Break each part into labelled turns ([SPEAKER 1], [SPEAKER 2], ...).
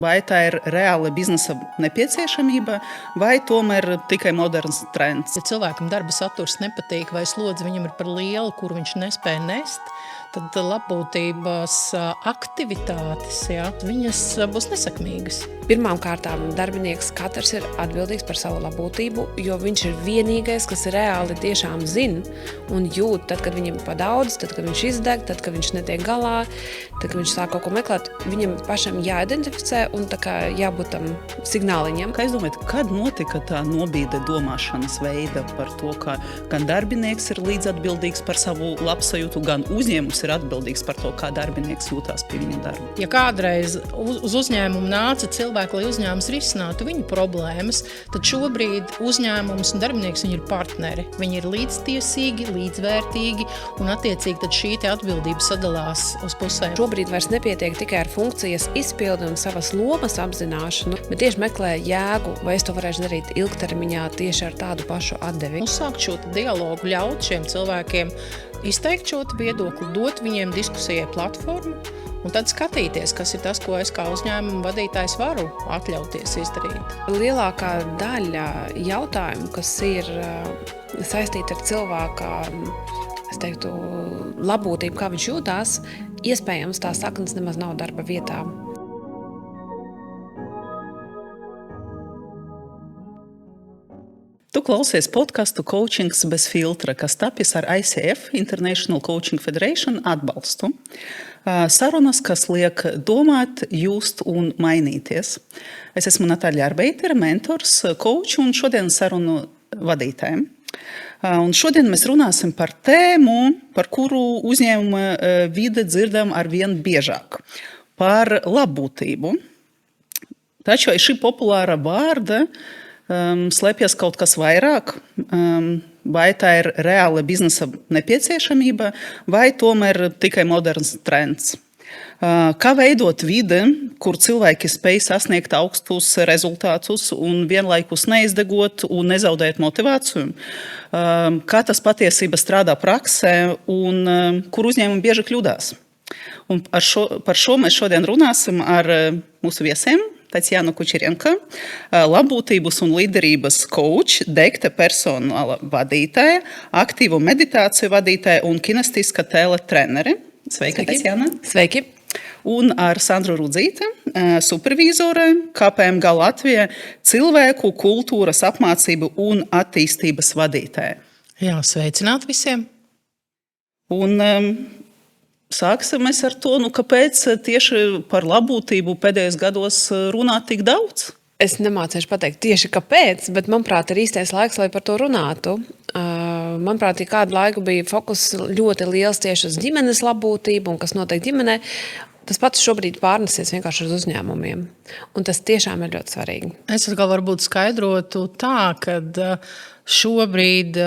[SPEAKER 1] Vai tā ir reāla biznesa nepieciešamība, vai tomēr tikai moderns trends?
[SPEAKER 2] Ja cilvēkam darba saturs nepatīk vai slodze viņam ir par lielu, kur viņš nespēja nest, tad labbūtības aktivitātes, viņas būs nesekmīgas.
[SPEAKER 3] Pirmkārtām darbinieks katrs ir atbildīgs par savu labbūtību, jo viņš ir vienīgais, kas reāli tiešām zina un jūt, tad, kad viņam pa daudz, tad, kad viņš izdeg, tad, kad viņš netiek galā, tad, kad viņš sāk kaut ko meklēt, viņam pašam jāidentificē un tā kā jābūt tam signāliņam.
[SPEAKER 1] Kā jūs domājat, kad notika tā nobīde domāšanas veida par to, ka gan darbinieks ir līdzatbildīgs par savu labsajūtu, gan uzņēmums ir atbildīgs par to, kā darbinieks jūtās pie viņa darba?
[SPEAKER 2] Ja kādreiz uz uzņēmumu nāca cilvēki, lai uzņēmums risinātu viņu problēmas, tad šobrīd uzņēmums un darbinieks viņi ir partneri. Viņi ir līdztiesīgi, līdzvērtīgi un attiecīgi tad šī atbildība sadalās uz pusēm.
[SPEAKER 3] Šobrīd vairs nepietiek tikai ar funkcijas izpildi un savas lomas apzināšanu, bet tieši meklē jēgu, vai es to varēšu darīt ilgtermiņā tieši ar tādu pašu atdevi.
[SPEAKER 2] Uzsākt šo dialogu, ļaut šiem cilvēkiem izteikt šo viedokli, dot viņiem diskusijai platformu un tad skatīties, kas ir tas, ko es kā uzņēmuma vadītājs varu atļauties izdarīt.
[SPEAKER 3] Lielākā daļa jautājumu, kas ir saistīti ar cilvēka, es teiktu, labbūtību, kā viņš jūtās, iespējams tā saknes nemaz nav darba vietā.
[SPEAKER 1] Tu klausies podcastu Coachings bez filtra, kas tapis ar ICF, International Coaching Federation, atbalstu. Sarunas, kas liek domāt, just un mainīties. Es esmu Natāļa Arbeitere, mentors, coach un šodien sarunu vadītājiem. Un šodien mēs runāsim par tēmu, par kuru uzņēmuma vide dzirdam arvien biežāk. Par labbūtību. Taču aiz šī populāra vārda slēpjas kaut kas vairāk, vai tā ir reāla biznesa nepieciešamība, vai tomēr tikai moderns trends. Kā veidot vidi, kur cilvēki spēj sasniegt augstus rezultātus un vienlaikus neizdegot un nezaudēt motivāciju? Kā tas patiesībā strādā praksē un kur uzņēmumi bieži kļūdās? Un par šo mēs šodien runāsim ar mūsu viesiem. Tatjana Kučerenka, labbūtības un līderības coach, dekta personāla vadītāja, aktīvu meditāciju vadītāja un kinestiska tēla trenere. Sveika, Tatjana!
[SPEAKER 3] Sveiki!
[SPEAKER 1] Un ar Sandru Rudzīti, supervīzore, KPMG Latvija, cilvēku, kultūras apmācību un attīstības vadītāja.
[SPEAKER 2] Jā, sveicināt visiem!
[SPEAKER 1] Un sāksim mēs ar to, kāpēc tieši par labbūtību pēdējos gados runā tik daudz?
[SPEAKER 3] Es nemācīšu pateikt tieši kāpēc, bet manuprāt ir īstais laiks, lai par to runātu. Manuprāt, kādu laiku bija fokus ļoti liels tieši uz ģimenes labbūtību un kas notiek ģimenē. Tas pats šobrīd pārnesies vienkārši uz uzņēmumiem. Un tas tiešām ir ļoti svarīgi.
[SPEAKER 2] Es atkal varbūt skaidrotu tā, ka šobrīd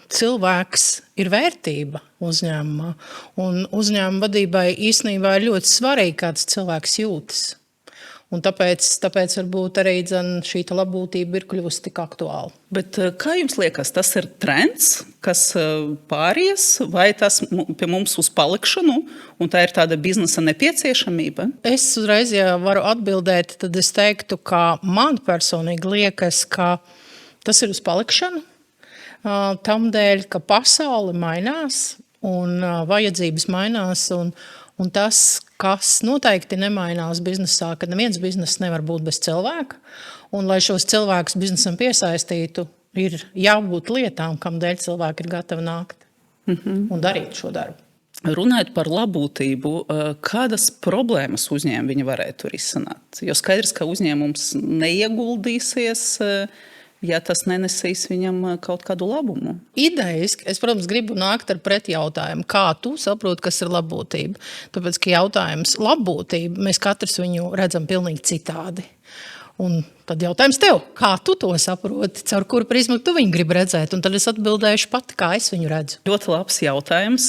[SPEAKER 2] cilvēks ir vērtība uzņēmumā. Un uzņēmuma vadībai īstenībā ir ļoti svarīgi, kāds cilvēks jūtas. Un tāpēc varbūt arī šī labbūtība ir kļuvusi tik aktuāla.
[SPEAKER 1] Bet kā jums liekas, tas ir trends, kas pāries, vai tas pie mums uz palikšanu, un tā ir tāda biznesa nepieciešamība?
[SPEAKER 2] Es uzreiz, ja varu atbildēt, tad es teiktu, ka man personīgi liekas, ka tas ir uz palikšanu, tam dēļ, ka pasaule mainās un vajadzības mainās, un tas, kas noteikti nemainās biznesā, ka neviens bizness nevar būt bez cilvēka, un lai šos cilvēkus biznesam piesaistītu, ir jābūt lietām, kam dēļ cilvēki ir gatavi nākt un darīt šo darbu.
[SPEAKER 1] Runājot par labbūtību, kādas problēmas uzņēmumi viņi varētu risināt? Jo skaidrs, ka uzņēmums neieguldīsies, ja tas nenesīs viņam kaut kādu labumu.
[SPEAKER 2] Idejiski, es, protams, gribu nākt ar pretjautājumu, kā tu saproti, kas ir labbūtība. Tāpēc, ka jautājums labbūtība, mēs katrs viņu redzam pilnīgi citādi. Un tad jautājums tev, kā tu to saproti, caur kuru prizmu tu viņu gribi redzēt, un tad es atbildēšu pati, kā es viņu redzu.
[SPEAKER 1] Ļoti labs jautājums.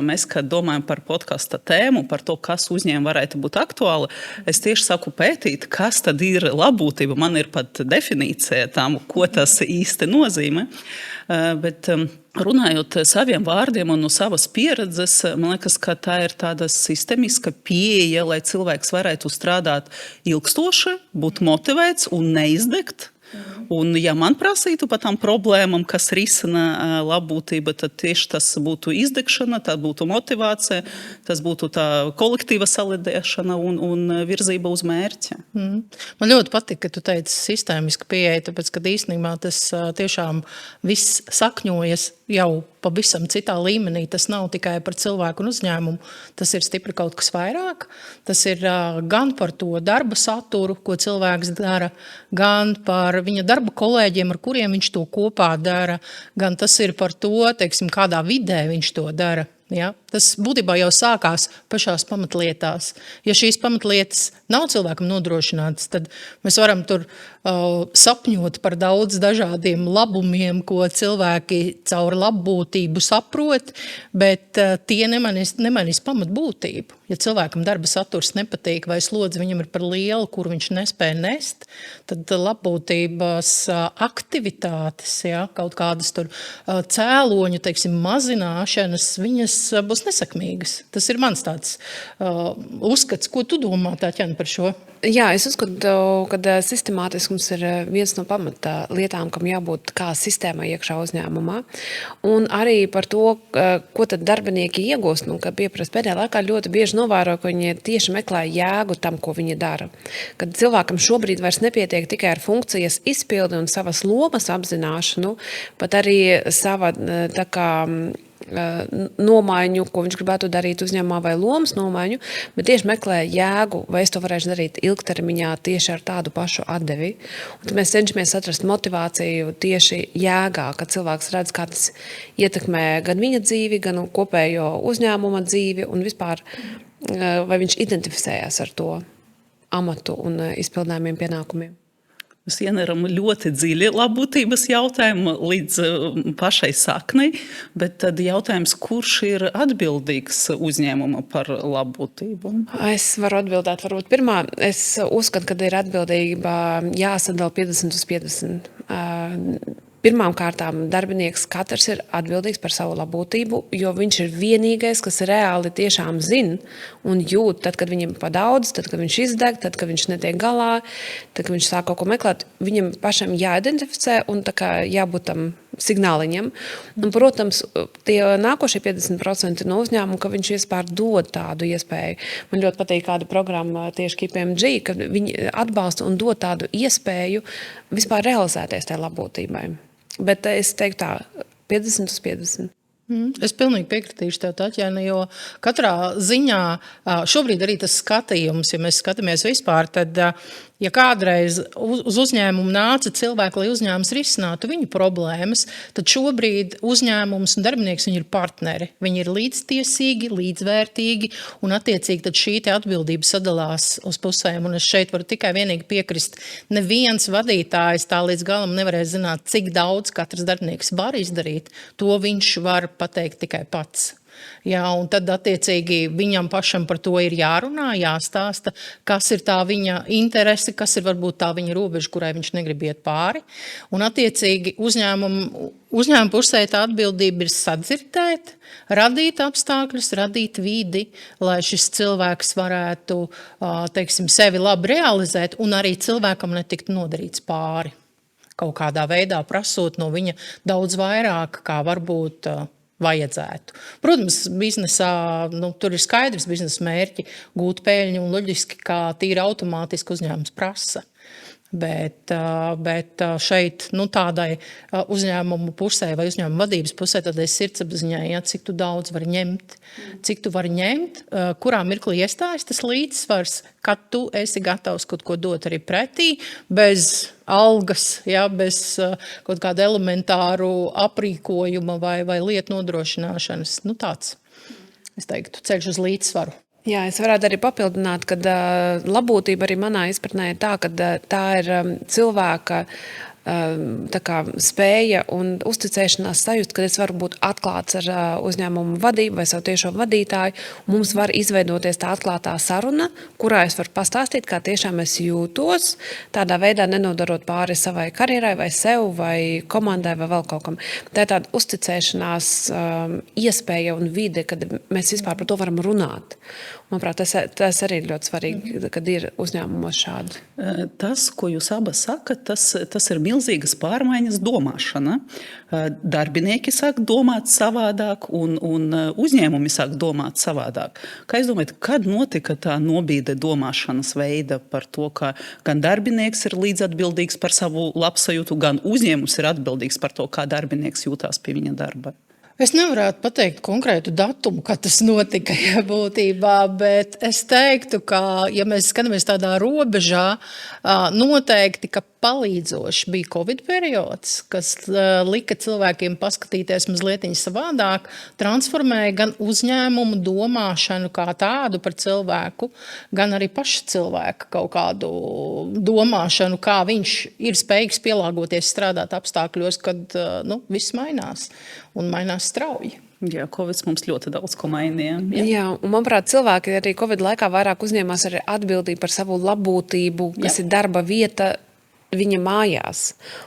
[SPEAKER 1] Mēs, kad domājam par podkasta tēmu, par to, kas uzņēmumam varētu būt aktuāli, es tieši saku pētīt, kas tad ir labbūtība. Man ir pat definīcija tam, ko tas īsti nozīmē. Bet runājot saviem vārdiem un no savas pieredzes, man liekas, ka tā ir tāda sistemiska pieeja, lai cilvēks varētu strādāt ilgstoši, būt motivēts un neizdegt. Un, ja man prasītu par tām problēmām, kas risina labbūtība, tad tieši tas būtu izdegšana, tā būtu motivācija, tas būtu tā kolektīva salidēšana un virzība uz mērķi.
[SPEAKER 2] Man ļoti patīk, ka tu teici sistēmiski pieeja, tāpēc, ka īstenībā tas tiešām viss sakņojas jau pavisam citā līmenī. Tas nav tikai par cilvēku un uzņēmumu, tas ir stipri kaut kas vairāk. Tas ir gan par to darba saturu, ko cilvēks dara, gan par viņa darba kolēģiem, ar kuriem viņš to kopā dara, gan tas ir par to, teiksim, kādā vidē viņš to dara. Ja? Tas būtībā jau sākās pašās pamatlietās. Ja šīs pamatlietas nav cilvēkam nodrošinātas, tad mēs varam tur sapņot par daudz dažādiem labumiem, ko cilvēki caur labbūtību saprot, bet tie nemanīs pamatbūtību. Ja cilvēkam darba saturs nepatīk vai slodze viņam ir par lielu, kur viņš nespēja nest, tad labbūtības aktivitātes, ja, kaut kādas tur cēloņu, teiksim, mazināšanas, viņas būs nesakmīgas. Tas ir mans tāds uzskats. Ko tu domā, Tāķena, par šo?
[SPEAKER 3] Jā, es uzskatu, ka sistemātiskums ir viens no pamata lietām, kam jābūt kā sistēmai iekšā uzņēmumā. Un arī par to, ko tad darbinieki iegūst, ka pieprasa pēdējā laikā ļoti bieži novēro, ka viņi tieši meklē jēgu tam, ko viņi dara. Kad cilvēkam šobrīd vairs nepietiek tikai ar funkcijas izpildi un savas lomas apzināšanu, pat arī sava tā kā nomaiņu, ko viņš gribētu darīt uzņēmumā vai lomas nomaiņu, bet tieši meklē jēgu, vai es to varēšu darīt ilgtermiņā tieši ar tādu pašu atdevi. Un tad mēs cenšamies atrast motivāciju tieši jēgā, kad cilvēks redz, kā tas ietekmē gan viņa dzīvi, gan kopējo uzņēmuma dzīvi un vispār, vai viņš identificējās ar to amatu un izpildājumiem pienākumiem.
[SPEAKER 1] Mēs ieneram ļoti dziļi labbūtības jautājumu līdz pašai saknei, bet tad jautājums, kurš ir atbildīgs uzņēmuma par labbūtību?
[SPEAKER 3] Es varu atbildēt, varbūt pirmā. Es uzskatu, ka ir atbildība jāsadala 50/50. Pirmām kārtām darbinieks katrs ir atbildīgs par savu labbūtību, jo viņš ir vienīgais, kas reāli tiešām zina un jūt, tad, kad viņam pa daudz, tad, kad viņš izdeg, tad, kad viņš netiek galā, tad, kad viņš sāk kaut ko meklēt, viņam pašam jāidentificē un tā kā jābūt tam signāliņam. Un, protams, tie nākošie 50% no uzņēmuma, ka viņš vispār dod tādu iespēju. Man ļoti patīk kāda programma tieši KPMG, ka viņi atbalsta un dod tādu iespēju vispār realizēties tajā labbūtībai. Bet es teiktu tā, 50/50.
[SPEAKER 2] Es pilnīgi piekritīšu tev, Tāķena, jo katrā ziņā šobrīd arī tas skatījums, ja mēs skatāmies vispār, tad, ja kādreiz uz uzņēmumu nāca cilvēki, lai uzņēmums risinātu viņu problēmas, tad šobrīd uzņēmums un darbinieks viņi ir partneri. Viņi ir līdztiesīgi, līdzvērtīgi un attiecīgi tad šī te atbildība sadalās uz pusēm. Un es šeit varu tikai vienīgi piekrist. Neviens vadītājs tā līdz galam nevarēs zināt, cik daudz katrs darbinieks var izdarīt. To viņš var pateikt tikai pats. Jā, un tad attiecīgi viņam pašam par to ir jārunā, jāstāsta, kas ir tā viņa interese, kas ir varbūt tā viņa robeža, kurai viņš negrib iet pāri. Un attiecīgi uzņēmuma pusē tā atbildība ir sadzirdēt, radīt apstākļus, radīt vidi, lai šis cilvēks varētu, teiksim, sevi labi realizēt un arī cilvēkam netikt nodarīts pāri. Kaut kādā veidā prasot no viņa daudz vairāk, kā varbūt vajadzētu. Protams, biznesā tur ir skaidrs biznesa mērķi gūt peļņu un loģiski, kā tīri automātiski uzņēmums prasa. Bet šeit tādai uzņēmumu pusē vai uzņēmuma vadības pusē tādai sirdsapziņai, cik tu daudz vari ņemt, kurā mirklī iestājas tas līdzsvars, kad tu esi gatavs kaut ko dot arī pretī, bez algas, bez kaut kāda elementāru aprīkojuma vai lietu nodrošināšanas. Tāds, es teiktu, ceļš uz līdzsvaru.
[SPEAKER 3] Jā, es varētu arī papildināt, ka labbūtība arī manā izpratnē ir tā, ka tā ir cilvēka tā kā spēja un uzticēšanās sajūta, kad es varu būt atklāts ar uzņēmumu vadību vai savu tiešo vadītāju. Mums var izveidoties tā atklātā saruna, kurā es varu pastāstīt, kā tiešām es jūtos, tādā veidā nenodarot pāri savai karjerai vai sev vai komandai vai vēl kaut kam. Tā ir tāda uzticēšanās iespēja un vide, kad mēs vispār par to varam runāt. Manuprāt, tas arī ir ļoti svarīgi, kad ir uzņēmumos šādi.
[SPEAKER 1] Tas, ko jūs abas sakat, tas ir milzīgas pārmaiņas domāšana. Darbinieki sāk domāt savādāk un uzņēmumi sāk domāt savādāk. Kā jūs domājat, kad notika tā nobīde domāšanas veida par to, ka gan darbinieks ir līdzatbildīgs par savu labsajūtu, gan uzņēmums ir atbildīgs par to, kā darbinieks jūtās pie viņa darba?
[SPEAKER 2] Es nevarētu pateikt konkrētu datumu, kad tas notika būtībā, bet es teiktu, ka, ja mēs skatāmies tādā robežā, noteikti, ka palīdzoši bija Covid periods, kas lika cilvēkiem paskatīties mazliet savādāk, transformēja gan uzņēmumu domāšanu kā tādu par cilvēku, gan arī paša cilvēka kaut kādu domāšanu, kā viņš ir spējīgs pielāgoties strādāt apstākļos, kad viss mainās un mainās strauji.
[SPEAKER 1] Jā, Covid mums ļoti daudz ko mainīja.
[SPEAKER 3] Jā, un manuprāt, cilvēki arī Covid laikā vairāk uzņēmās arī atbildību par savu labbūtību, kas ir darba vieta viņa mājās.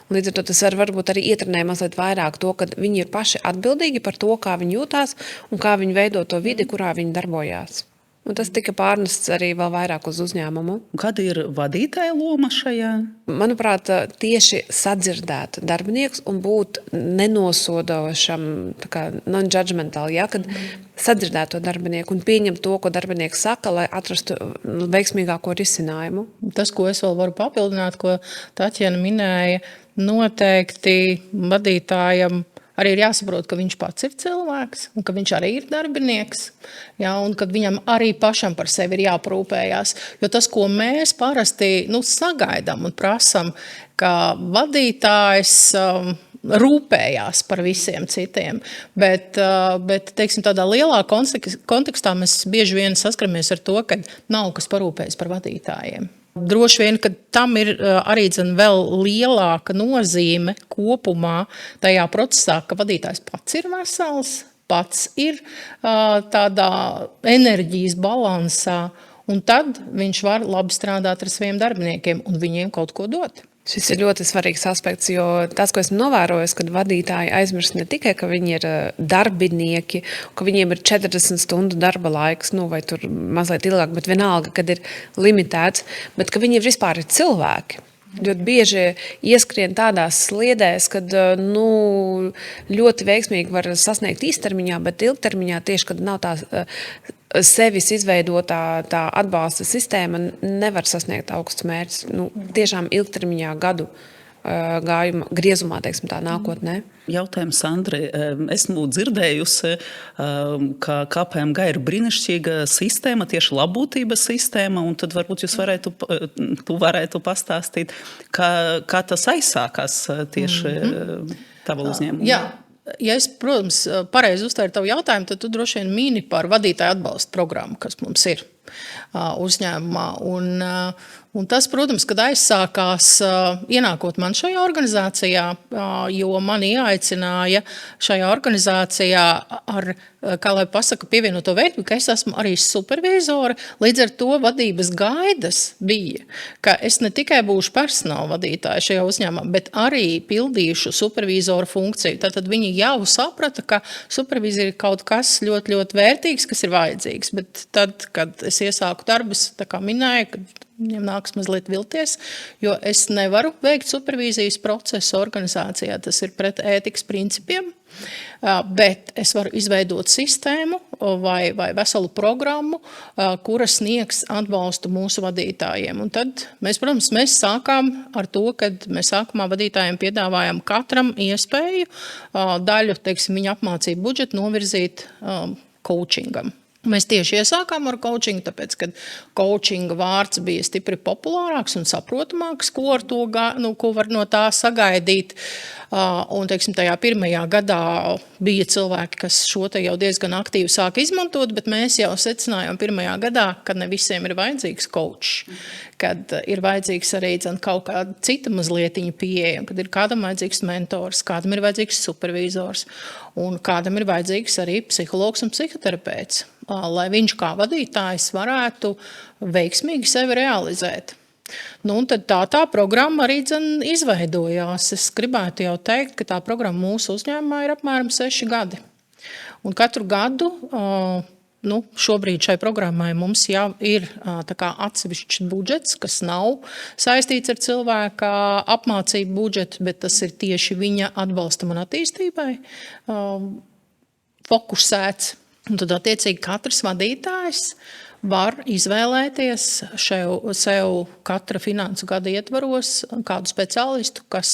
[SPEAKER 3] Un līdz ar to tas varbūt arī ietrenē mazliet vairāk to, ka viņi ir paši atbildīgi par to, kā viņi jūtās un kā viņi veido to vidi, kurā viņi darbojās. Un tas tika pārnests arī vēl vairāk uz uzņēmumu.
[SPEAKER 1] Kāda ir vadītāja loma šajā?
[SPEAKER 3] Manuprāt, tieši sadzirdēt darbinieks un būt nenosodošam, tā kā non-judgmentāli, ja, kad sadzirdēt to darbinieku un pieņemt to, ko darbinieks saka, lai atrastu veiksmīgāko risinājumu.
[SPEAKER 2] Tas, ko es vēl varu papildināt, ko Taķena minēja, noteikti vadītājam arī ir jāsaprot, ka viņš pats ir cilvēks un ka viņš arī ir darbinieks, ja, un ka viņam arī pašam par sevi ir jāprūpējās. Jo tas, ko mēs parasti sagaidām un prasam, ka vadītājs rūpējās par visiem citiem, bet teiksim, tādā lielā kontekstā mēs bieži vien saskaramies ar to, ka nav kas parūpējas par vadītājiem. Droši vien, ka tam ir arī vēl lielāka nozīme kopumā tajā procesā, ka vadītājs pats ir vesels, pats ir tādā enerģijas balansā, un tad viņš var labi strādāt ar saviem darbiniekiem un viņiem kaut ko dot.
[SPEAKER 3] Šis ir ļoti svarīgs aspekts, jo tas, ko esmu novērojis, kad vadītāji aizmirst ne tikai, ka viņi ir darbinieki, ka viņiem ir 40 stundu darba laiks, vai tur mazliet ilgāk, bet vienalga, kad ir limitēts, bet ka viņi vispār ir cilvēki. Ļoti bieži ieskrien tādās sliedēs, kad ļoti veiksmīgi var sasniegt īstermiņā, bet ilgtermiņā tieši, kad nav tā sevis izveidotā tā atbalsta sistēma, nevar sasniegt augstus mērķus. Tiešām ilgtermiņā gadu gājuma griezumā, teiksim tā, nākotnē.
[SPEAKER 1] Jautājums, Sandri. Esmu dzirdējusi, ka KPMG ir brīnišķīga sistēma, tieši labbūtības sistēma, un tad varbūt jūs varētu pastāstīt, kā tas aizsākās tieši tava uzņēmuma.
[SPEAKER 2] Jā. Ja es, protams, pareizi uztvēru tavu jautājumu, tad tu droši vien mini par vadītāju atbalsta programmu, kas mums ir uzņēmumā. Un tas, protams, kad aizsākās ienākot man šajā organizācijā, jo mani ieaicināja šajā organizācijā ar, kā lai pasaka, pievienoto vērtību, ka es esmu arī supervizore, līdz ar to vadības gaidas bija, ka es ne tikai būšu personāla vadītāja šajā uzņēmumā, bet arī pildīšu supervizoru funkciju. Tātad viņi jau saprata, ka supervizija ir kaut kas ļoti, ļoti vērtīgs, kas ir vajadzīgs, bet tad, kad es iesāku darbus, tā kā minēju, kad viņiem nāks mazliet vilties, jo es nevaru veikt supervīzijas procesu organizācijā, tas ir pret ētikas principiem, bet es varu izveidot sistēmu vai veselu programmu, kura sniegs atbalstu mūsu vadītājiem. Un tad mēs, protams, sākām ar to, kad mēs sākumā vadītājiem piedāvājam katram iespēju daļu, teiksim, viņa apmācību budžetu novirzīt coachingam. Mēs tieši iesākām ar coachingu, tāpēc, kad coachinga vārds bija stipri populārāks un saprotamāks, ko ar to, ko var no tā sagaidīt. Un, teiksim, tajā pirmajā gadā bija cilvēki, kas šo te jau diezgan aktīvi sāka izmantot, bet mēs jau secinājām pirmajā gadā, ka ne visiem ir vajadzīgs coach, kad ir vajadzīgs arī kaut kāda cita mazlietiņa pieeja, kad ir kādam vajadzīgs mentors, kādam ir vajadzīgs supervizors un kādam ir vajadzīgs arī psihologs un psihoterapeits, lai viņš kā vadītājs varētu veiksmīgi sevi realizēt. Nu, un tad tā programma arī izveidojās. Es gribētu jau teikt, ka tā programma mūsu uzņēmumā ir apmēram 6 gadi. Un katru gadu, šobrīd šai programmai mums jau ir atsevišķs budžets, kas nav saistīts ar cilvēka apmācību budžetu, bet tas ir tieši viņa atbalstam un attīstībai fokusēts. Un tad, attiecīgi, katrs vadītājs var izvēlēties sev katra finansu gada ietvaros kādu speciālistu, kas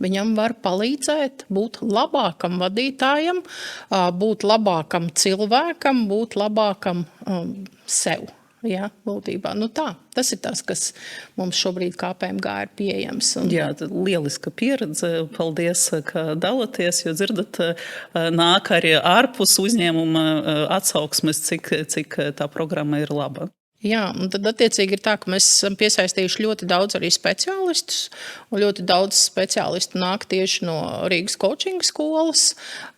[SPEAKER 2] viņam var palīdzēt būt labākam vadītājam, būt labākam cilvēkam, būt labākam sev. Jā, būtībā. Tas ir tas, kas mums šobrīd KPMG ir pieejams.
[SPEAKER 1] Jā, lieliska pieredze. Paldies, ka dalaties, jo dzirdat, nāk arī ārpus uzņēmuma atsauksmes, cik tā programma ir laba.
[SPEAKER 2] Jā, un tad attiecīgi ir tā, ka mēs esam piesaistījuši ļoti daudz arī speciālistus, un ļoti daudz speciālistu nāk tieši no Rīgas coachinga skolas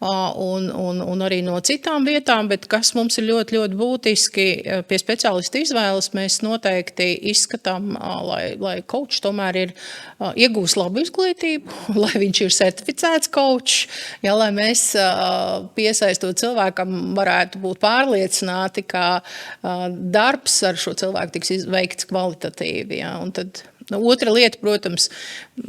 [SPEAKER 2] un arī no citām vietām, bet kas mums ir ļoti, ļoti būtiski, pie speciālistu izvēles mēs noteikti izskatām, lai coach tomēr ir iegūs labu izglītību, lai viņš ir certificēts coach, ja, lai mēs piesaistot cilvēkam varētu būt pārliecināti, ka darbs ar šo cilvēku tiks veikts kvalitatīvi. Ja? Un tad otra lieta, protams,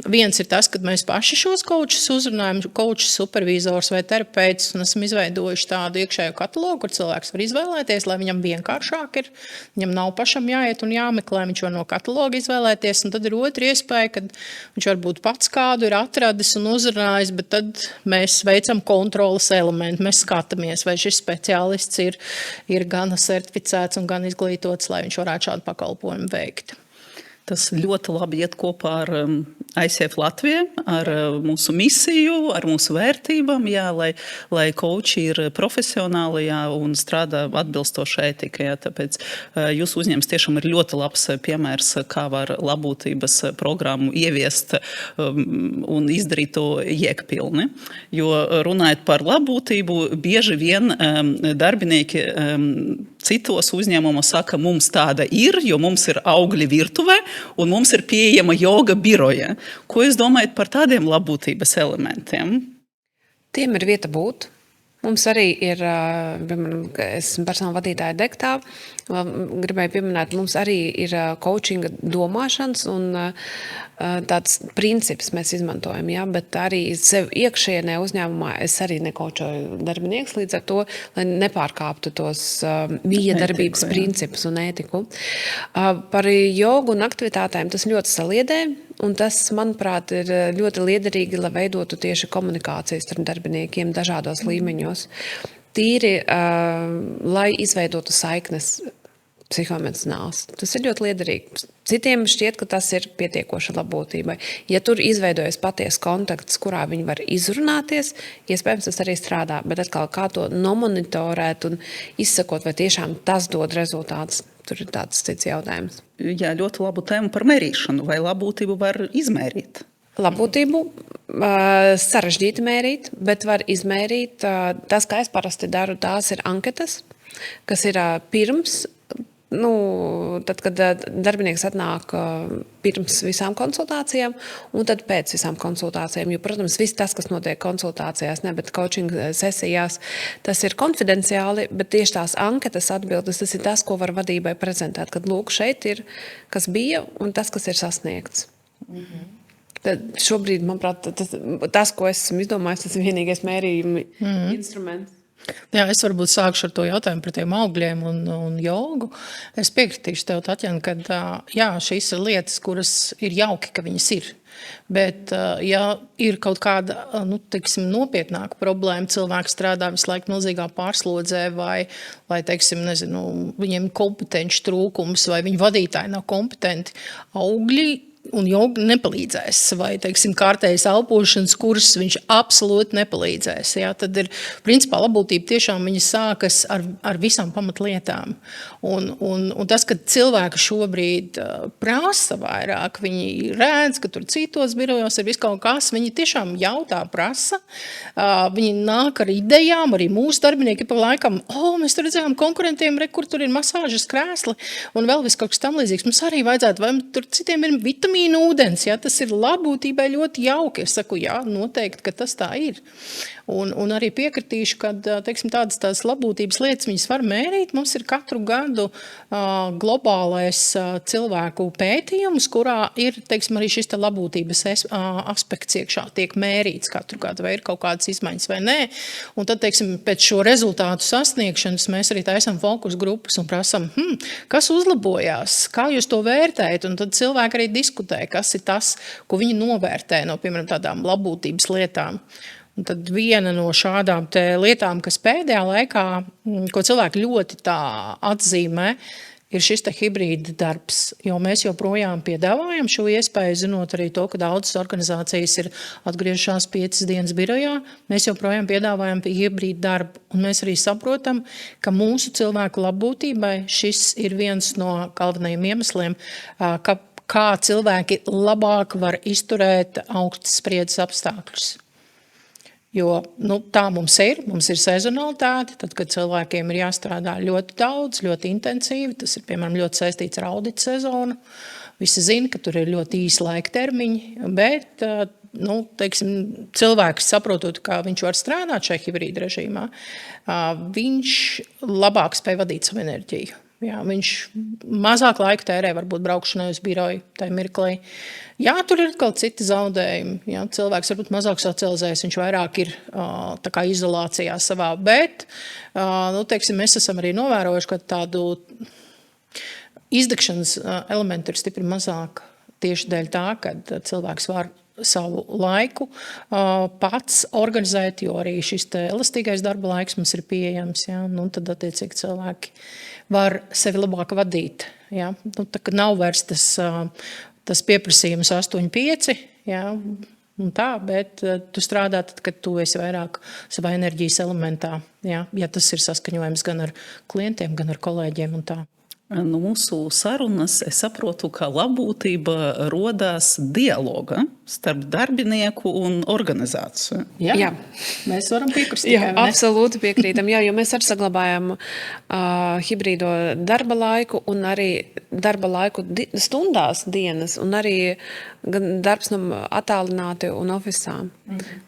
[SPEAKER 2] viens ir tas, kad mēs paši šos coachus uzrunājam, coachus, supervizors vai terapeits, un esam izveidojuši tādu iekšējo katalogu, kur cilvēks var izvēlēties, lai viņam vienkāršāk ir, viņam nav pašam jāiet un jāmeklē, viņš var no kataloga izvēlēties, un tad ir otra iespēja, kad viņš varbūt pats kādu ir atradis un uzrunājis, bet tad mēs veicam kontrolas elementu, mēs skatāmies, vai šis speciālists ir gan certificēts un gan izglītots, lai viņš varētu šādu pakalpojumu veikt.
[SPEAKER 1] Tas ļoti labi iet kopā ar ICF Latviju, ar mūsu misiju, ar mūsu vērtībām, jā, lai coachi ir profesionāli, jā, un strādā atbilstoši ētikai. Tāpēc jūsu uzņēmums tiešām ir ļoti labs piemērs, kā var labūtības programmu ieviest un izdarīt to jēgpilni. Jo runājot par labūtību, bieži vien darbinieki citos uzņēmumos saka, mums tāda ir, jo mums ir augļi virtuvē un mums ir pieejama joga biroja. Ko jūs domājat par tādiem labūtības elementiem?
[SPEAKER 3] Tiem ir vieta būt. Mums arī ir, esmu personāla vadītāja Dektā, gribēju pieminēt, mums arī ir coachinga domāšanas un tāds princips mēs izmantojam, ja, bet arī sev iekšienē uzņēmumā es arī nekoučoju darbinieks līdz ar to, lai nepārkāptu tos miedarbības principus un ētiku. Par jogu un aktivitātēm tas ļoti saliedē, un tas, manuprāt, ir ļoti liederīgi, lai veidotu tieši komunikācijas starp darbiniekiem dažādos līmeņos. Tīri, lai izveidotu saiknes psihomedicinās. Tas ir ļoti liederīgi. Citiem šķiet, ka tas ir pietiekoši labūtībai. Ja tur izveidojas patiesa kontakts, kurā viņi var izrunāties, iespējams, tas arī strādā, bet atkal kā to nomonitorēt un izsakot, vai tiešām tas dod rezultātus. Tur ir tāds cits jautājums.
[SPEAKER 1] Jā, ļoti labu tēmu par mērīšanu. Vai labūtību var izmērīt?
[SPEAKER 3] Labūtību sarežģīti mērīt, bet var izmērīt. Tas, kā es parasti daru, tās ir anketas, kas ir pirms, tad, kad darbinieks atnāk pirms visām konsultācijām un tad pēc visām konsultācijām. Jo, protams, viss tas, kas notiek konsultācijās, bet coaching sesijās, tas ir konfidenciāli, bet tieši tās anketas atbildes, tas ir tas, ko var vadībai prezentēt, kad lūk, šeit ir, kas bija un tas, kas ir sasniegts. Tad šobrīd, manuprāt, tas, ko esmu izdomājis, tas ir vienīgais mērījuma instruments.
[SPEAKER 2] Jā, es varbūt sākšu ar to jautājumu par tiem augļiem un jogu. Es piekritīšu tev, Tatjana, ka jā, šīs ir lietas, kuras ir jauki, ka viņas ir. Bet, ja ir kaut kāda teiksim, nopietnāka problēma, cilvēks strādā visu laiku milzīgā pārslodzē vai teiksim, nezinu, viņiem kompetenci trūkums vai viņu vadītāji nav kompetenti, augļi un joga nepalīdzēs, vai, teiksim, kārtējas elpošanas kurs, viņš absolūti nepalīdzēs. Jā, tad ir, principā, labūtība tiešām viņa sākas ar visām pamatlietām. Un tas, ka cilvēki šobrīd prasa vairāk, viņi redz, ka tur citos birojos ir viskaut kas, viņi tiešām jautā, prasa, viņi nāk ar idejām, arī mūsu darbinieki pa laikam, mēs tur redzējām konkurentiem, kur tur ir masāžas krēsli, un vēl viss kaut kas tam līdzīgs. Mums arī vajadzētu, vai tur citiem ir vitamīnu ūdens, ja, tas ir labūtībai ļoti jauki. Es saku, jā, noteikti, ka tas tā ir. Un arī piekritīšu, ka teiksim, tādas labūtības lietas viņas var mērīt. Mums ir katru gadu globālais cilvēku pētījums, kurā ir teiksim, arī šis labūtības aspekts iekšā tiek mērīts katru gadu, vai ir kaut kādas izmaiņas vai nē. Un tad, teiksim, pēc šo rezultātu sasniegšanas mēs arī taisam fokus grupas un prasam, kas uzlabojās, kā jūs to vērtējat, un tad cilvēki arī diskutē, kas ir tas, ko viņi novērtē no, piemēram, tādām labūtības lietām. Un tad viena no šādām lietām, kas pēdējā laikā, ko cilvēki ļoti tā atzīmē, ir šis hibrīda darbs, jo mēs joprojām piedāvājam šo iespēju, zinot arī to, ka daudzas organizācijas ir atgriežušās 5 dienas birojā, mēs joprojām piedāvājam hibrīda darbu, un mēs arī saprotam, ka mūsu cilvēku labbūtībai šis ir viens no galvenajiem iemesliem, kā cilvēki labāk var izturēt augstas spriedzes apstākļus. Jo tā mums ir sezonalitāte, tad, kad cilvēkiem ir jāstrādā ļoti daudz, ļoti intensīvi, tas ir, piemēram, ļoti saistīts ar audita sezonu. Visi zina, ka tur ir ļoti īsi laika termiņi, bet teiksim, cilvēks saprotot, kā viņš var strādāt šajā hibrīda režīmā, viņš labāk spēj vadīt savu enerģiju. Jā, viņš mazāk laika tērē varbūt braukšanai uz biroju tajā mirklī. Jā, tur ir atkal citi zaudējumi. Jā, cilvēks varbūt mazāk socializējas, viņš vairāk ir tā kā izolācijā savā, bet teiksim, mēs esam arī novērojuši, ka tādu izdegšanas elementu ir stipri mazāk tieši dēļ tā, ka cilvēks var savu laiku pats organizēt, jo arī šis elastīgais darba laiks mums ir pieejams. Jā, tad attiecīgi cilvēki var sevi labāk vadīt. Jā. Tā kā nav vairs tas pieprasījums 8-5, jā, un tā, bet tu strādā tad, kad tu esi vairāk savā enerģijas elementā. Jā, ja tas ir saskaņojums gan ar klientiem, gan ar kolēģiem un tā.
[SPEAKER 1] No mūsu sarunas es saprotu, ka labūtība rodās dialoga starp darbinieku un organizāciju.
[SPEAKER 2] Jā. Mēs varam piekrist.
[SPEAKER 3] Jā, absolūti piekrītam. Jā, jo mēs arī saglabājam hibrīdo darba laiku un arī darba laiku stundās dienas un arī gan darbs attālināti un ofisā.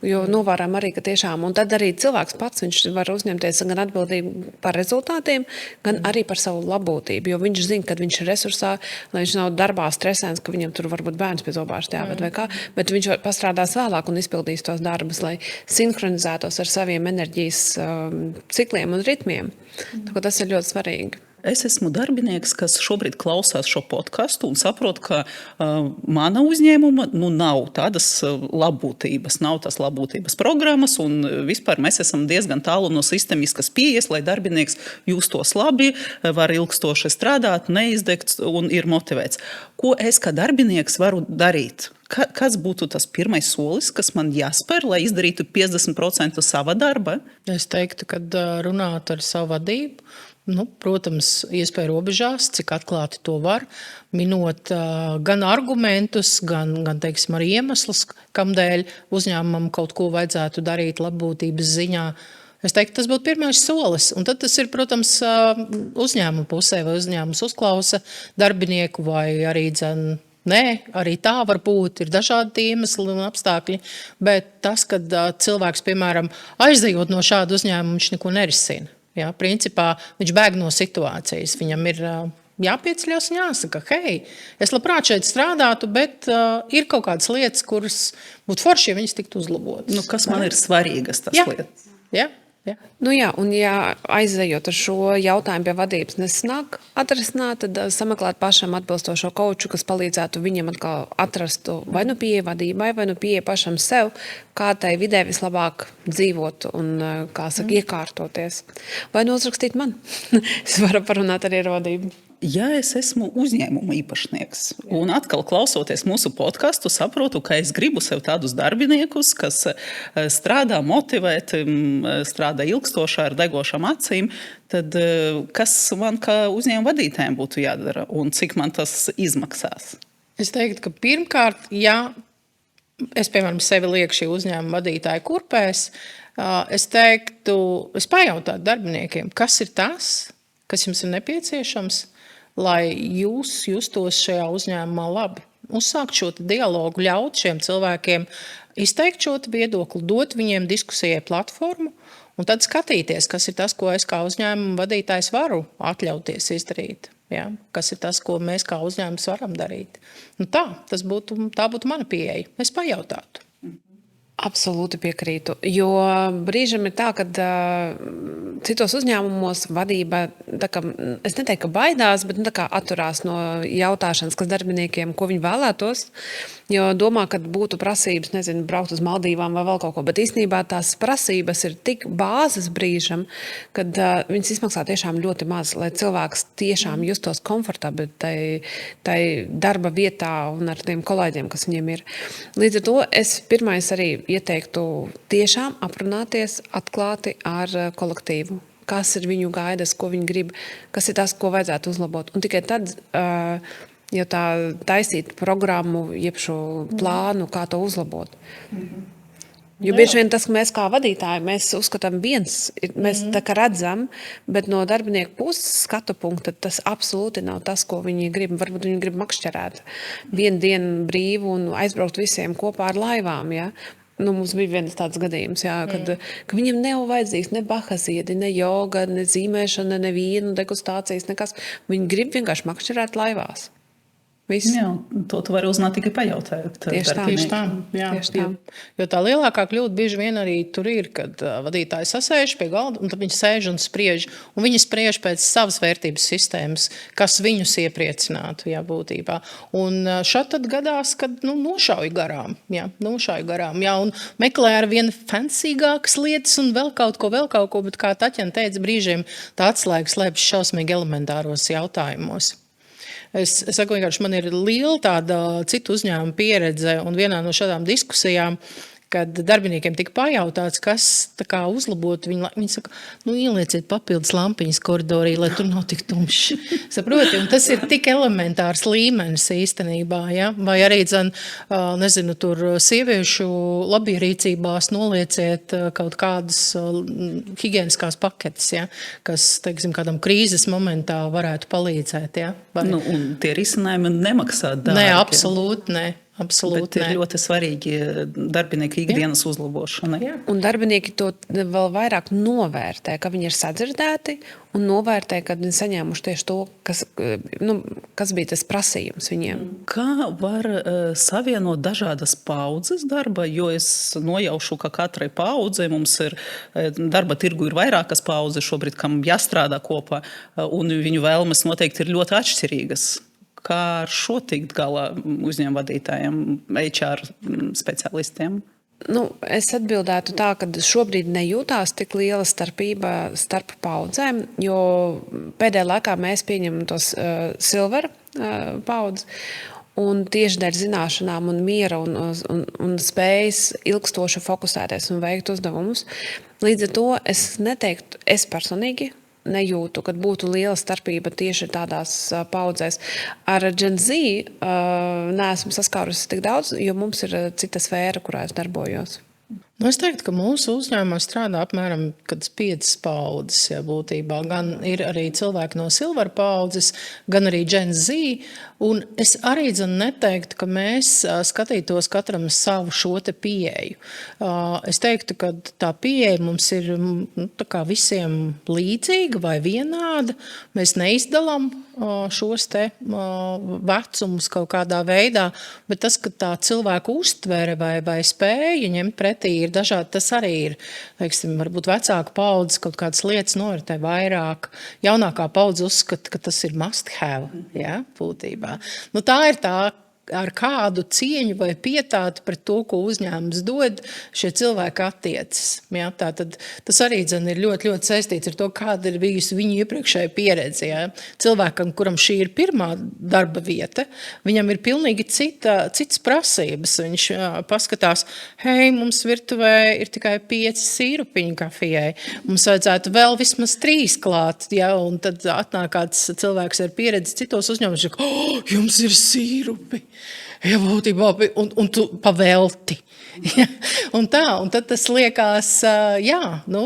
[SPEAKER 3] Jo novērām arī, ka tiešām, un tad arī cilvēks pats, viņš var uzņemties gan atbildību par rezultātiem, gan arī par savu labūtību, jo viņš zina, kad viņš ir resursā, lai viņš nav darbā stresēns, ka viņam tur varbūt bērns pie zobārsta jāved vai kā, bet viņš pastrādās vēlāk un izpildīs tos darbus, lai sinhronizētos ar saviem enerģijas cikliem un ritmiem. Tā, tas ir ļoti svarīgi.
[SPEAKER 1] Es esmu darbinieks, kas šobrīd klausās šo podcastu un saprot, ka mana uzņēmuma nav tādas labbūtības, nav tās labbūtības programmas, un vispār mēs esam diezgan tālu no sistemiskas pieejas, lai darbinieks justos labi, var ilgstoši strādāt, neizdegt un ir motivēts. Ko es kā darbinieks varu darīt? Kas būtu tas pirmais solis, kas man jāspēr, lai izdarītu 50% sava darba?
[SPEAKER 2] Es teiktu, ka runāt ar savu vadību, protams, iespēja robežās, cik atklāti to var, minot gan argumentus, gan teiksim, arī iemeslus, kamdēļ uzņēmumam kaut ko vajadzētu darīt labbūtības ziņā. Es teiktu, tas būtu pirmais solis. Un tad tas ir, protams, uzņēmuma pusē, vai uzņēmums uzklausa darbinieku, vai arī nē, arī tā var būt, ir dažādi iemesli un apstākļi, bet tas, kad cilvēks, piemēram, aizejot no šāda uzņēmuma, viņš neko nerisina. Jā, principā viņš bēg no situācijas. Viņam ir jāpieceļas un jāsaka, hei, es labprāt šeit strādātu, bet ir kaut kādas lietas, kuras būtu forši, ja viņas tiktu uzlabotas.
[SPEAKER 1] Kas man ir svarīgas tas lietas?
[SPEAKER 2] Jā. Ja.
[SPEAKER 3] Nu jā, un ja aizejot ar šo jautājumu pie vadības nesanāk atrisināt, tad sameklēt pašam atbilstošo kauču, kas palīdzētu viņam atkal atrast vai nu pieeja vadībai, vai nu pieeja pašam sev, kā tai vidē vislabāk dzīvot un, kā saka, iekārtoties. Vai nu uzrakstīt man. Es varu parunāt arī ar vadību.
[SPEAKER 1] Ja es esmu uzņēmuma īpašnieks un atkal klausoties mūsu podcastu, saprotu, ka es gribu sev tādus darbiniekus, kas strādā motivēti, strādā ilgstoši ar degošām acīm, tad kas man kā uzņēmuma vadītājiem būtu jādara un cik man tas izmaksās?
[SPEAKER 2] Es teiktu, ka pirmkārt, ja es, piemēram, sevi lieku šī uzņēmuma vadītāja kurpēs, es teiktu, es pajautātu darbiniekiem, kas ir tas, kas jums ir nepieciešams, lai jūs justos šajā uzņēmumā labi. Uzsākt šo dialogu, ļaut šiem cilvēkiem izteikt šo viedokli, dot viņiem diskusijai platformu un tad skatīties, kas ir tas, ko es kā uzņēmuma vadītājs varu atļauties izdarīt. Ja? Kas ir tas, ko mēs kā uzņēmums varam darīt. Nu tā būtu mana pieeja. Es pajautātu.
[SPEAKER 3] Absolūti piekrītu, jo brīžam ir tā, ka citos uzņēmumos vadība, es neteiktu, ka baidās, bet atturās no jautāšanas, kas darbiniekiem, ko viņi vēlētos, jo domā, ka būtu prasības, nezinu, braukt uz Maldīvām vai vēl kaut ko, bet īstenībā tās prasības ir tik bāzes brīžam, kad viņas izmaksā tiešām ļoti maz, lai cilvēks tiešām justos komfortabli tai darba vietā un ar tiem kolēģiem, kas viņiem ir. Līdz ar to es pirmais arī ieteiktu tiešām aprunāties atklāti ar kolektīvu. Kas ir viņu gaidas, ko viņi grib, kas ir tas, ko vajadzētu uzlabot. Un tikai tad jau tā taisīt programmu, jeb šo plānu, kā to uzlabot. Jo bieži vien tas, ka mēs kā vadītāji, mēs uzskatām viens, mēs tā kā redzam, bet no darbinieku puses skatu punkta tas absolūti nav tas, ko viņi grib. Varbūt viņi grib makšķerēt vienu dienu brīvu un aizbraukt visiem kopā ar laivām, ja? Nu, mums bija viens tāds gadījums, jā, ka viņiem nav vajadzīgs ne bahaziedi, ne joga, ne zīmēšana, ne vīnu degustācijas, nekas. Viņi grib vienkārši makšķerēt laivās. Viss.
[SPEAKER 1] Jā, to tu vari uzzināt tikai pajautājot.
[SPEAKER 2] Tieši tā. Jā. Jo tā lielākā kļūda bieži vien arī tur ir, kad vadītāji sasēž pie galda, un tad viņi sēž un spriež. Un viņi spriež pēc savas vērtības sistēmas, kas viņus iepriecinātu, jā, būtībā. Un šad tad gadās, kad nošauj garām. Jā, un meklē ar vien fancīgākas lietas un vēl kaut ko, bet kā Taķena teica, brīžiem tā atslēga slēpjas šausmīgi elementāros jautājumos. Es saku vienkārši, man ir liela tāda citu uzņēmuma pieredze, un vienā no šādām diskusijām, kad darbiniekiem tika pajautāts, kas tā kā uzlabot, viņi saka, ielieciet papildus lampiņas koridorī, lai tur nav tik tumšs. Saproti, un tas ir tik elementārs līmenis īstenībā, ja? Vai arī, nezinu, tur sieviešu labierīcībās nolieciet kaut kādas higieniskās paketes, ja? Kas, teiksim, kādam krīzes momentā varētu palīdzēt, ja?
[SPEAKER 1] Un tie risinājumi nemaksā dārgi.
[SPEAKER 2] Nē, absolūti ne. Absolūti,
[SPEAKER 1] bet ir ļoti svarīgi darbinieku ikdienas uzlabošana. Jā.
[SPEAKER 3] Un darbinieki to vēl vairāk novērtē, ka viņi ir sadzirdēti un novērtē, kad viņi saņēmuši tieši to, kas bija tas prasījums viņiem.
[SPEAKER 1] Kā var savienot dažādas paudzes darba, jo es nojaušu, ka katrai paudzei mums ir darba tirgu ir vairākas paudzes šobrīd, kam jāstrādā kopā, un viņu vēlmes noteikti ir ļoti atšķirīgas. Kā ar šo tikt galā uzņēmuma vadītājiem, HR speciālistiem?
[SPEAKER 3] Es atbildētu tā, ka šobrīd nejūtās tik liela starpība starp paudzēm, jo pēdējā laikā mēs pieņemam tos silver paudzes. Un tieši dēļ zināšanām un miera un spējas ilgstoši fokusēties un veikt uzdevumus. Līdz ar to es neteiktu, es personīgi nejūtu, kad būtu liela starpība tieši tādās paudzēs. Ar Gen Z neesmu saskārusi tik daudz, jo mums ir cita sfēra, kurā es darbojos.
[SPEAKER 2] Es teiktu, ka mūsu uzņēmumā strādā apmēram 5 paudzes, ja būtībā. Gan ir arī cilvēki no silver paudzes, gan arī Gen Z. Un es arī neteiktu, ka mēs skatītos katram savu šo te pieeju. Es teiktu, ka tā pieeja mums ir tā kā visiem līdzīga vai vienāda. Mēs neizdalām šos te vecumus kaut kādā veidā, bet tas, ka tā cilvēka uztvere vai spēja ņemt pretī ir dažādi, tas arī ir, teiksim, varbūt vecāka paudze kaut kādas lietas novērtē vairāk, jaunākā paudze uzskata, ka tas ir must have, ja, būtībā. Nu, tā ir tā, ar kādu cieņu vai pietātu pret to, ko uzņēmums dod, šie cilvēki attiecas. Ja, tātad tas arī ir ļoti, ļoti saistīts ar to, kāda ir bijusi viņa iepriekšēja pieredze. Ja. Cilvēkam, kuram šī ir pirmā darba vieta, viņam ir pilnīgi citas prasības. Viņš paskatās, hei, mums virtuvē ir tikai 5 sīrupiņu kafijai, mums vajadzētu vēl vismaz 3 klāt, ja, un tad atnāk kāds cilvēks ar pieredzi citos uzņēmumus, jums ir sīrupi. Ja, būtībā, un tu pavelti. Ja, un tad tas liekas, jā, nu,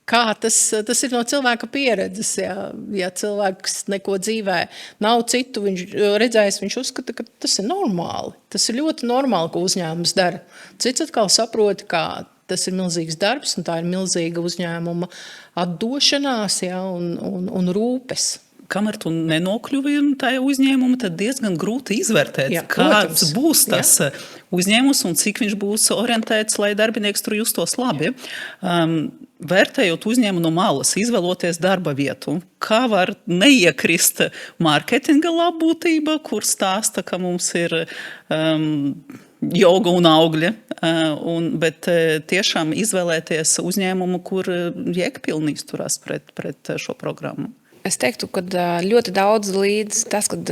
[SPEAKER 2] kā tas ir no cilvēka pieredzes. Ja cilvēks neko dzīvē nav citu, viņš redzējis, viņš uzskata, ka tas ir normāli. Tas ir ļoti normāli, ko uzņēmums dara. Cits atkal saprot, ka tas ir milzīgs darbs, un tā ir milzīga uzņēmuma atdošanās, ja, un rūpes.
[SPEAKER 1] Kamēr tu nenokļuvi tajā uzņēmumā, tad diezgan grūti izvērtēt,
[SPEAKER 2] jā,
[SPEAKER 1] kāds
[SPEAKER 2] protams.
[SPEAKER 1] būs tas uzņēmums un cik viņš būs orientēts, lai darbinieks tur justos labi. Vērtējot uzņēmumu no malas, izvēloties darba vietu, kā var neiekrist mārketinga labbūtība, kur stāsta, ka mums ir joga un augļi, bet tiešām izvēlēties uzņēmumu, kur jēgpilni izturās pret šo programmu.
[SPEAKER 3] Es teiktu, ka ļoti daudz līdz tas, kad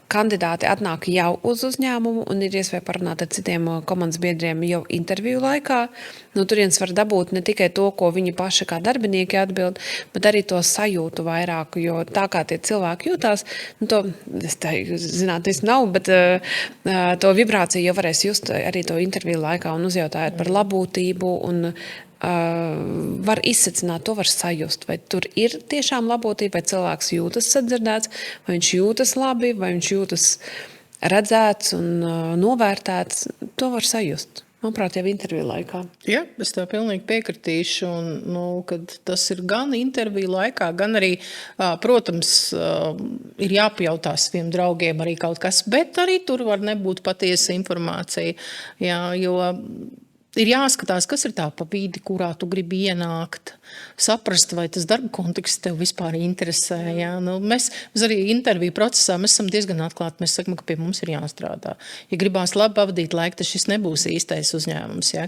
[SPEAKER 3] kandidāti atnāk jau uz uzņēmumu un ir iespēja parunāt ar citiem komandas biedriem jau interviju laikā. No turienes var dabūt ne tikai to, ko viņi paši kā darbinieki atbild, bet arī to sajūtu vairāk, jo tā kā tie cilvēki jūtās, nu to, es tā zinātnīs nav, bet to vibrāciju jau varēs just arī to interviju laikā un uzjautājot par labūtību un var izsacināt, to var sajust, vai tur ir tiešām labūtība, vai cilvēks jūtas sadzirdēts, vai viņš jūtas labi, vai viņš jūtas redzēts un novērtēts, to var sajust. Manuprāt, jau interviju laikā.
[SPEAKER 2] Jā, es tev pilnīgi piekritīšu, un, kad tas ir gan interviju laikā, gan arī, protams, ir jāpajautā saviem draugiem arī kaut kas, bet arī tur var nebūt patiesa informācija, jā, jo ir jāskatās, kas ir tā pa vidi, kurā tu gribi ienākt, saprast, vai tas darba konteksts tev vispār interesē. Jā. Nu, mēs arī interviju procesā mēs esam diezgan atklāti. Mēs sakam, ka pie mums ir jāstrādā. Ja gribās labi pavadīt laiku, tad šis nebūs īstais uzņēmums. Jā.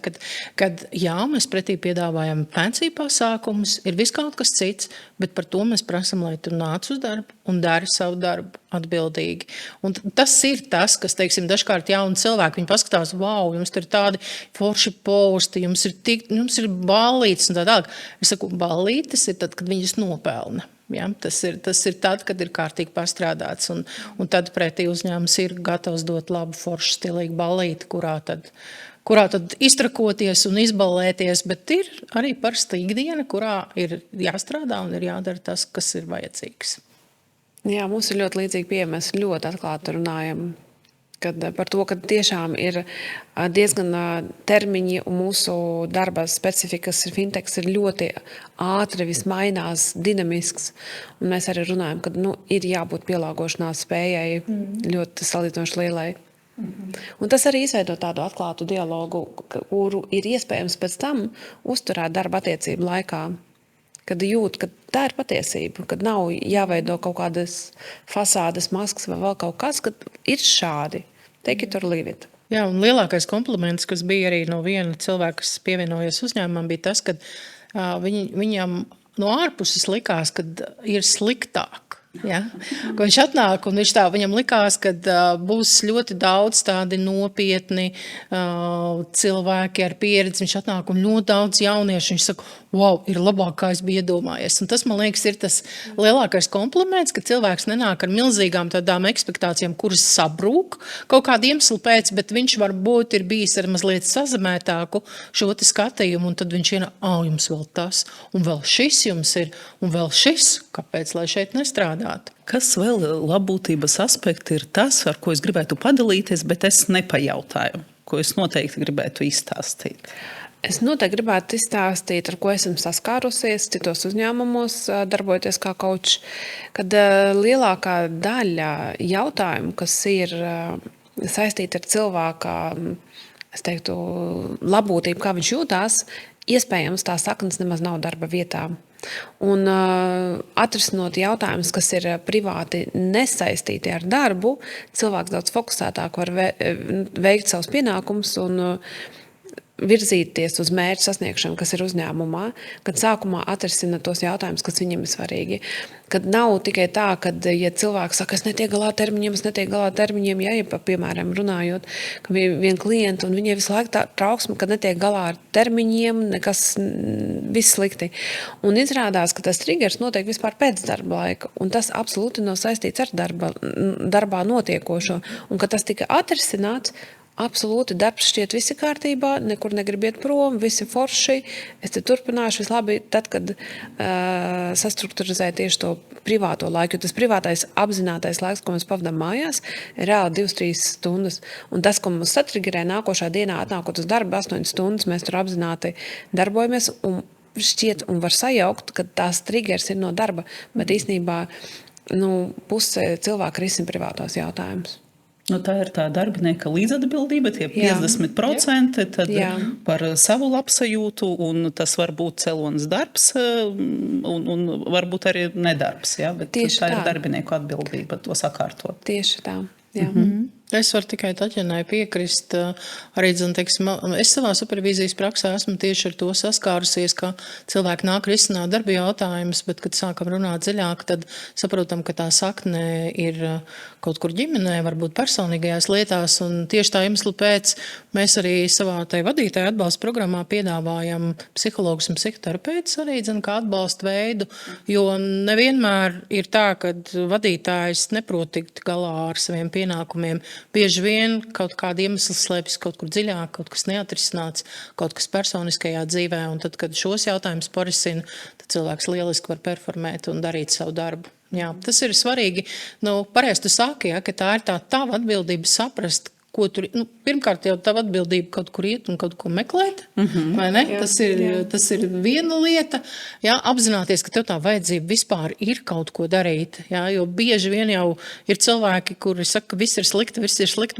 [SPEAKER 2] Kad jā, mēs pretī piedāvājam pensiju pasākumus, ir viss kaut kas cits, bet par to mēs prasam, lai tu nāc uz darbu un dari savu darbu atbildīgi. Un tas ir tas, kas, teiksim, dažkārt jauni cilvēki, viņi paskatās, wow, jums tur ir tādi forši posti, jums ir ballītes un tā tālāk. Es saku, ballītes ir tad, kad viņas nopelna. Ja? Tas ir tad, kad ir kārtīgi pastrādāts, un tad pretī uzņēmums ir gatavs dot labu, foršu, stilīgu ballīti, kurā tad iztrakoties un izballēties, bet ir arī parasta ikdiena, kurā ir jāstrādā un ir jādara tas, kas ir vajadzīgs.
[SPEAKER 3] Jā, mums ir ļoti līdzīgi pieeja, mēs ļoti atklāti runājam par to, ka tiešām ir diezgan termiņi un mūsu darba specifikas fintechs ir ļoti ātri, viss mainās, dinamisks, un mēs arī runājam, ka ir jābūt pielāgošanās spējai ļoti salīdzinoši lielai. Un tas arī izveido tādu atklātu dialogu, kuru ir iespējams pēc tam uzturēt darba attiecību laikā. Kad jūt, ka tā ir patiesība, kad nav jāveido kaut kādas fasādes, maskas vai vēl kaut kas, kad ir šādi. Take it or leave it.
[SPEAKER 2] Jā, un lielākais kompliments, kas bija arī no viena cilvēka, kas pievienojies uzņēmumam, bija tas, ka viņam no ārpuses likās, ka ir sliktāk. Ja? Viņš atnāk un viņam likās, ka būs ļoti daudz tādi nopietni cilvēki ar pieredzi. Viņš atnāk un ļoti daudz jauniešu. Viņš saka, wow, ir labāk, kā es biju iedomājies. Un tas, man liekas, ir tas lielākais kompliments, ka cilvēks nenāk ar milzīgām tādām ekspektācijām, kuras sabrūk kaut kādu iemeslu pēc, bet viņš varbūt ir bijis ar mazliet sazemētāku šo te skatījumu, un tad viņš jums vēl tas, un vēl šis jums ir, un vēl šis, kāpēc, lai šeit nestrādā?
[SPEAKER 1] Kas vēl labbūtības aspekti ir tas, ar ko es gribētu padalīties, bet es nepajautāju, ko es noteikti gribētu izstāstīt?
[SPEAKER 3] Es noteikti gribētu izstāstīt, ar ko esam saskārusies citos uzņēmumos, darbojoties kā coach, kad lielākā daļa jautājumu, kas ir saistīti ar cilvēka, es teiktu, labklājību, kā viņš jūtās, iespējams, tā saknes nemaz nav darba vietā. Un atrisinot jautājumus, kas ir privāti nesaistīti ar darbu, cilvēks daudz fokusētāk var veikt savus pienākumus un virzīties uz mērķu sasniegšanu, kas ir uzņēmumā, kad sākumā atrisina tos jautājumus, kas viņam ir svarīgi. Kad nav tikai tā, kad, ja cilvēks saka, es netiek galā termiņiem, ja piemēram, runājot, ka bija viena klienta un viņai visu laiku tā trauksme, kad netiek galā ar termiņiem, nekas, viss slikti. Un izrādās, ka tas triggers notiek vispār pēc darba laika, un tas absolūti nav saistīts ar darbā notiekošo. Un kad tas tika atrisināts, absolūti, darbs šķiet visi kārtībā, nekur negribiet prom, visi forši. Es te turpināšu vislabi tad, kad sastrukturizēju tieši to privāto laiku, jo tas privātais apzinātais laiks, ko mēs pavadām mājās, ir reāli 2-3 stundas. Un tas, ko mums satriggerē nākošā dienā, atnākot uz darbu 8 stundas, mēs tur apzināti darbojamies un šķiet un var sajaukt, ka tās triggers ir no darba, bet īstenībā puse cilvēku risina privātos jautājumus.
[SPEAKER 1] Tā ir tā darbinieka līdzatbildība, tie 50%, tad par savu labsajūtu, un tas var būt celonis darbs, un varbūt arī nedarbs, bet tieši tā ir darbinieku atbildība to sakārtot.
[SPEAKER 3] Tieši tā, jā.
[SPEAKER 2] Es varu tikai Taķenai piekrist. Arī, teiksim, es savā supervīzijas praksē esmu tieši ar to saskārusies, ka cilvēki nāk risināt darba jautājumus, bet, kad sākam runāt dziļāk, tad saprotam, ka tā sakne ir kaut kur ģimenē, varbūt personīgajās lietās, un tieši tā iemesla pēc mēs arī savā vadītāja atbalsta programmā piedāvājam psihologus un psihoterapeitus arī, kā atbalsta veidu, jo nevienmēr ir tā, ka vadītājs neprot tikt galā ar saviem pienākumiem. Bieži vien kaut kāda iemesla slēpjas kaut kur dziļāk, kaut kas neatrisināts, kaut kas personiskajā dzīvē, un tad, kad šos jautājumus parisina, tad cilvēks lieliski var performēt un darīt savu darbu. Jā, tas ir svarīgi. Pareizi tu saki, ka tā ir tā tava atbildība saprast, ko tur, pirmkārt jau tava atbildība kaut kur iet un kaut ko meklēt, vai ne? Tas ir viena lieta, apzināties, ka tev tā vajadzība vispār ir kaut ko darīt, jo bieži vien jau ir cilvēki, kuri saka, ka viss ir slikti,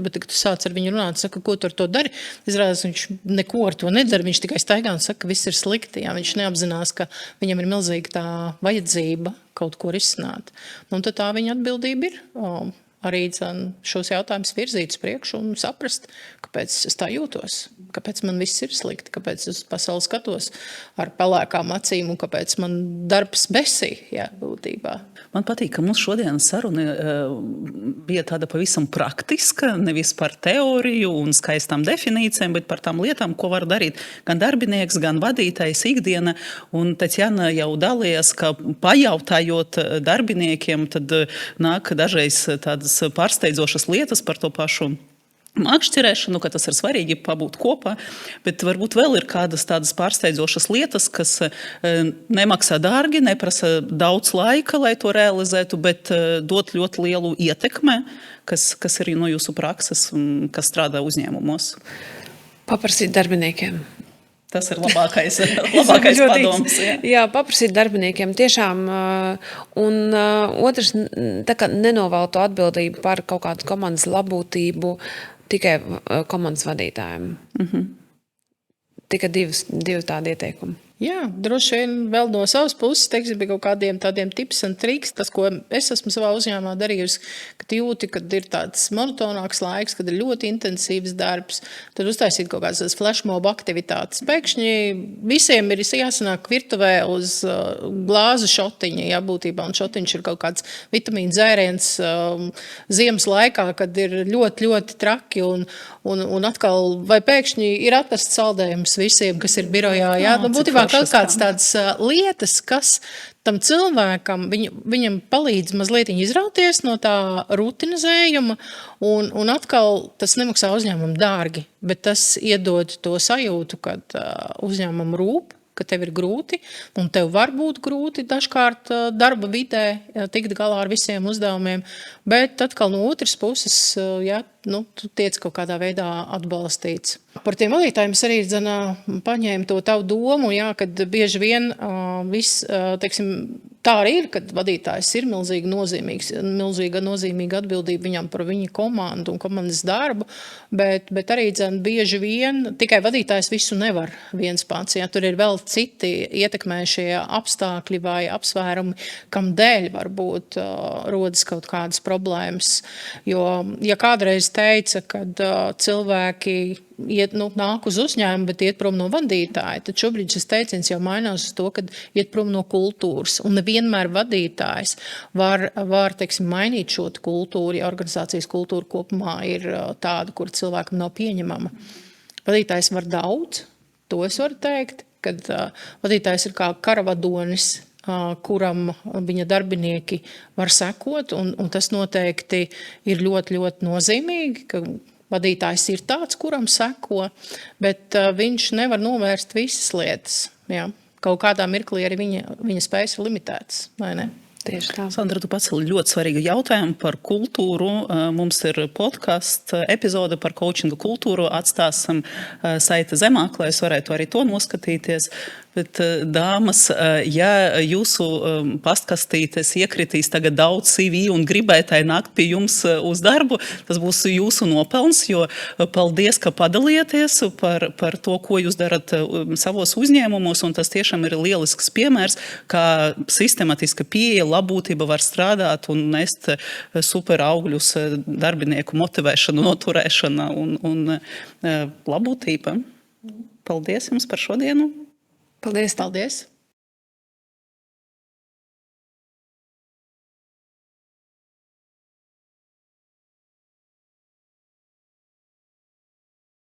[SPEAKER 2] bet, kad tu sāc ar viņu runāt, saka, ko tu ar to dari, izrādās, viņš neko ar to nedara, viņš tikai staigā un saka, ka viss ir slikti, viņš neapzinās, ka viņam ir milzīga tā vajadzība kaut ko risināt. Un tad tā viņa atbildība ir arī šos jautājumus virzīt uz priekšu un saprast, kāpēc es tā jūtos, kāpēc man viss ir slikti, kāpēc es pasauli skatos ar pelēkām acīm un kāpēc man darbs besī, būtībā.
[SPEAKER 1] Man patīk, ka mums šodienas saruna bija tāda pavisam praktiska, nevis par teoriju un skaistām definīcijām, bet par tām lietām, ko var darīt gan darbinieks, gan vadītājs ikdiena. Un Taķena jau dalījās, ka pajautājot darbiniekiem, tad nāk dažreiz tādas pārsteidzošas lietas par to pašu makšķerēšanu, ka tas ir svarīgi pabūt kopā, bet varbūt vēl ir kādas tādas pārsteidzošas lietas, kas nemaksā dārgi, neprasa daudz laika, lai to realizētu, bet dot ļoti lielu ietekmi, kas ir no jūsu prakses un kas strādā uzņēmumos.
[SPEAKER 3] Paprasīt darbiniekiem.
[SPEAKER 1] Tas ir labākais padoms.
[SPEAKER 3] Jā, paprasīt darbiniekiem tiešām. Un otrs, tā kā nenovelt to atbildību par kaut kādu komandas labklājību tikai komandas vadītājiem. Tikai divi tādi ieteikumi.
[SPEAKER 2] Jā, droši vien vēl no savas puses, teiksim, bija kaut kādiem tādiem tips un triks, tas, ko es esmu savā uzņēmumā darījusi, kad jūti, kad ir tāds monotonāks laiks, kad ir ļoti intensīvs darbs, tad uztaisīt kaut kādas flashmob aktivitātes. Pēkšņi visiem ir jāsanāk virtuvē uz glāzu šotiņa, būtībā, un šotiņš ir kaut kāds vitamīnu dzēriens ziemas laikā, kad ir ļoti, ļoti traki, un atkal, vai pēkšņi ir atrasts saldējums visiem, kas ir birojā, būtībā kaut kādas tādas lietas, kas tam cilvēkam, viņam palīdz mazliet izrauties no tā rutinizējuma, un atkal tas nemaksā uzņēmumam dārgi, bet tas iedod to sajūtu, kad uzņēmumam rūp, ka tev ir grūti, un tev var būt grūti dažkārt darba vidē tikt galā ar visiem uzdevumiem, bet atkal no otras puses, ja, tu tiec kaut kādā veidā atbalstīts. Par tiem vadītājiem es arī paņēmu to tavu domu, jā, kad bieži vien teiksim, tā arī ir, kad vadītājs ir milzīga nozīmīga atbildība viņam par viņa komandu un komandas darbu, bet arī bieži vien tikai vadītājs visu nevar viens pats. Ja, tur ir vēl citi ietekmējušie apstākļi vai apsvērumi, kam dēļ varbūt rodas kaut kādas problēmas. Jo, ja kādreiz teica, kad cilvēki nāk uz uzņēmumu, bet iet prom no vadītāja, tad šobrīd šis teiciens jau mainās uz to, kad iet prom no kultūras. Un nevienmēr vadītājs var teiksim, mainīt šo kultūru, ja organizācijas kultūra kopumā ir tāda, kur cilvēkam nav pieņemama. Vadītājs var daudz, to es varu teikt, kad vadītājs ir kā karavadonis, kuram viņa darbinieki var sekot, un tas noteikti ir ļoti, ļoti nozīmīgi, ka vadītājs ir tāds, kuram seko, bet viņš nevar novērst visas lietas. Jā. Kaut kādā mirklī arī viņa spējas ir limitētas, vai ne?
[SPEAKER 3] Tieši tā.
[SPEAKER 1] Sandra, tu paceli ļoti svarīgu jautājumu par kultūru. Mums ir podkast epizode par coachingu kultūru. Atstāsim saita zemāk, lai es varētu arī to noskatīties. Bet, dāmas, ja jūsu pastkastītes iekritīs tagad daudz CV un gribētāji nākt pie jums uz darbu, tas būs jūsu nopelns, jo paldies, ka padalieties par to, ko jūs darat savos uzņēmumos, un tas tiešām ir lielisks piemērs, kā sistematiska pieeja, labūtība var strādāt un nest super augļus darbinieku motivēšanu, noturēšana un labūtība. Paldies jums par šodienu!
[SPEAKER 3] Paldies!
[SPEAKER 2] Paldies!